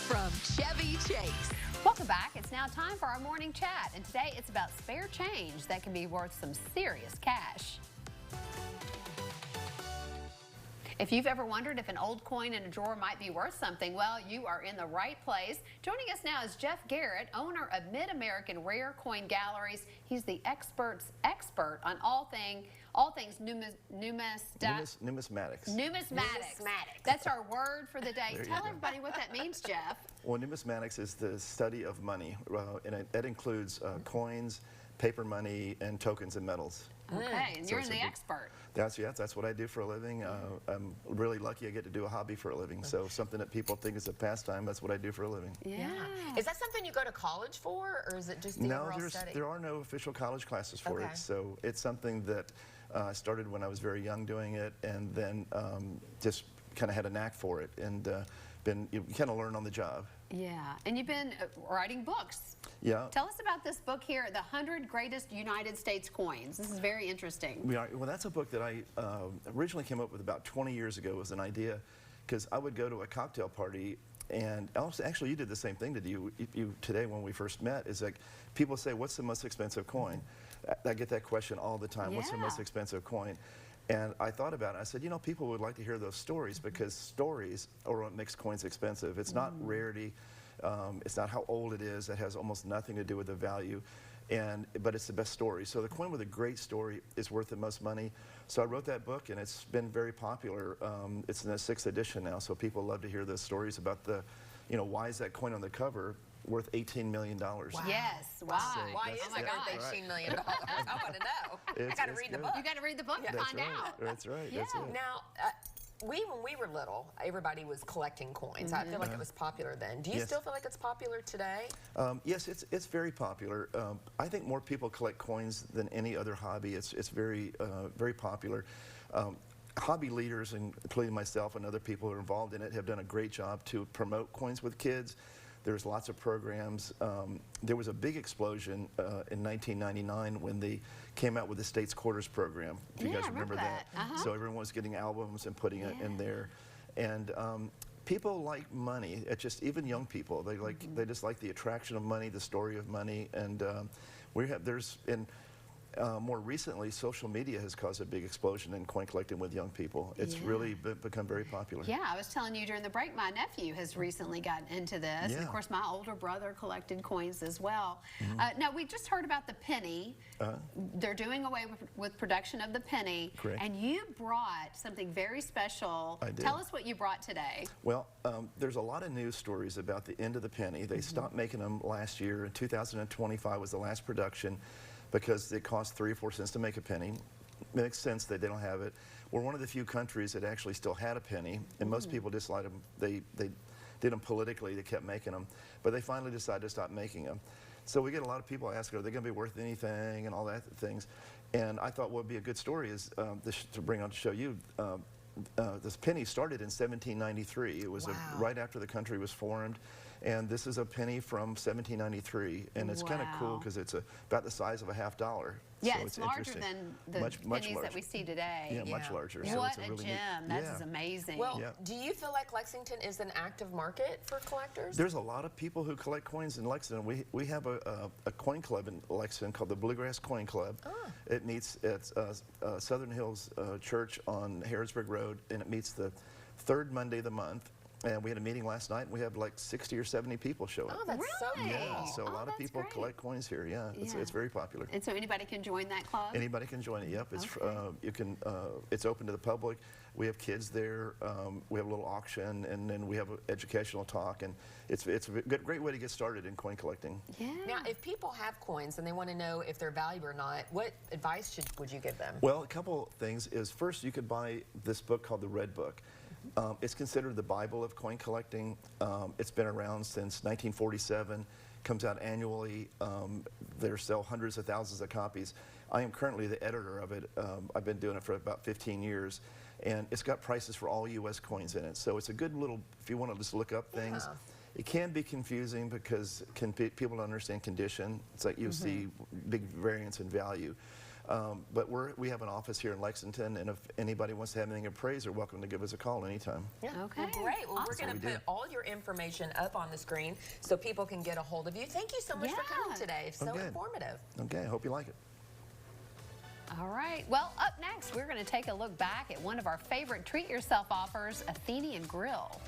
from Chevy Chase. Welcome back. It's now time for our morning chat, and today it's about spare change that can be worth some serious cash. If you've ever wondered if an old coin in a drawer might be worth something, well, you are in the right place. Joining us now is Jeff Garrett, owner of Mid-American Rare Coin Galleries. He's the expert's expert on all things Numismatics. Numismatics. That's our word for the day. Tell everybody what that means, Jeff. Well, numismatics is the study of money, and that includes coins, paper money, and tokens and metals. Okay, and so you're the expert. That's what I do for a living. I'm really lucky I get to do a hobby for a living. So something that people think is a pastime, that's what I do for a living. Yeah. Is that something you go to college for, or is it just the overall study? There are no official college classes for it. So it's something that I started when I was very young doing it, and then just kind of had a knack for it, and you kind of learn on the job. Yeah, and you've been writing books. Yeah. Tell us about this book here, The 100 Greatest United States Coins. This is very interesting. Well, that's a book that I originally came up with about 20 years ago as an idea, because I would go to a cocktail party, and actually you did the same thing, did you today when we first met, is like people say, what's the most expensive coin? I get that question all the time, what's the most expensive coin? And I thought about it. I said, you know, people would like to hear those stories, because stories are what makes coins expensive. It's not rarity. It's not how old it is. That has almost nothing to do with the value. But it's the best story. So the coin with a great story is worth the most money. So I wrote that book, and it's been very popular. It's in the 6th edition now, so people love to hear the stories about why is that coin on the cover worth $18 million. Wow. Yes, why? Why is it worth $18 million? I want to know. I got to read the book. You got to read the book to find out. That's right. Yeah. That's right. Now, when we were little, everybody was collecting coins. I feel like it was popular then. Do you still feel like it's popular today? Yes, it's very popular. I think more people collect coins than any other hobby. It's very very popular. Hobby leaders, including myself and other people who are involved in it, have done a great job to promote coins with kids. There's lots of programs. There was a big explosion in 1999 when they came out with the States Quarters program. If you guys remember that. So everyone was getting albums and putting it in there. And people like money. It's just, even young people, they just like the attraction of money, the story of money. And more recently, social media has caused a big explosion in coin collecting with young people. It's really become very popular. Yeah, I was telling you during the break, my nephew has recently gotten into this. And of course, my older brother collected coins as well. Now, we just heard about the penny. They're doing away with production of the penny. Correct. And you brought something very special. I did. Tell us what you brought today. Well, there's a lot of news stories about the end of the penny. They stopped making them last year. In 2025 was the last production, because it cost 3 or 4 cents to make a penny. It makes sense that they don't have it. We're one of the few countries that actually still had a penny, and most people just liked them. They did them politically. They kept making them, but they finally decided to stop making them. So we get a lot of people asking, are they going to be worth anything, and all that things. And I thought what would be a good story is to bring on to show you. This penny started in 1793. It was right after the country was formed, and this is a penny from 1793, and it's kind of cool because it's about the size of a $50. Yeah, so it's larger than the pennies that we see today. Yeah, much larger. What so a really gem. That's amazing. Well, do you feel like Lexington is an active market for collectors? There's a lot of people who collect coins in Lexington. We have a coin club in Lexington called the Bluegrass Coin Club. It meets at Southern Hills Church on Harrisburg Road, and it meets the 3rd Monday of the month. And we had a meeting last night, and we had like 60 or 70 people show up. Oh, that's so cool. Yeah, so a lot of people collect coins here. Yeah, it's very popular. And so anybody can join that club? Anybody can join it, yep. It's, it's open to the public. We have kids there. We have a little auction, and then we have an educational talk. And it's a great way to get started in coin collecting. Yeah. Now, if people have coins and they want to know if they're valuable or not, what advice would you give them? Well, a couple things is, first, you could buy this book called the Red Book. It's considered the Bible of coin collecting. It's been around since 1947, comes out annually. They sell hundreds of thousands of copies. I am currently the editor of it. I've been doing it for about 15 years, and it's got prices for all U.S. coins in it. So it's a good little, if you want to just look up things. It can be confusing because people don't understand condition. It's like you see big variance in value. But we have an office here in Lexington, and if anybody wants to have anything appraised, they're welcome to give us a call anytime. Yeah. Okay. Well, great. Well, we're going to put all your information up on the screen so people can get a hold of you. Thank you so much for coming today. It's so informative. Okay, I hope you like it. All right. Well, up next, we're going to take a look back at one of our favorite treat yourself offers, Athenian Grill.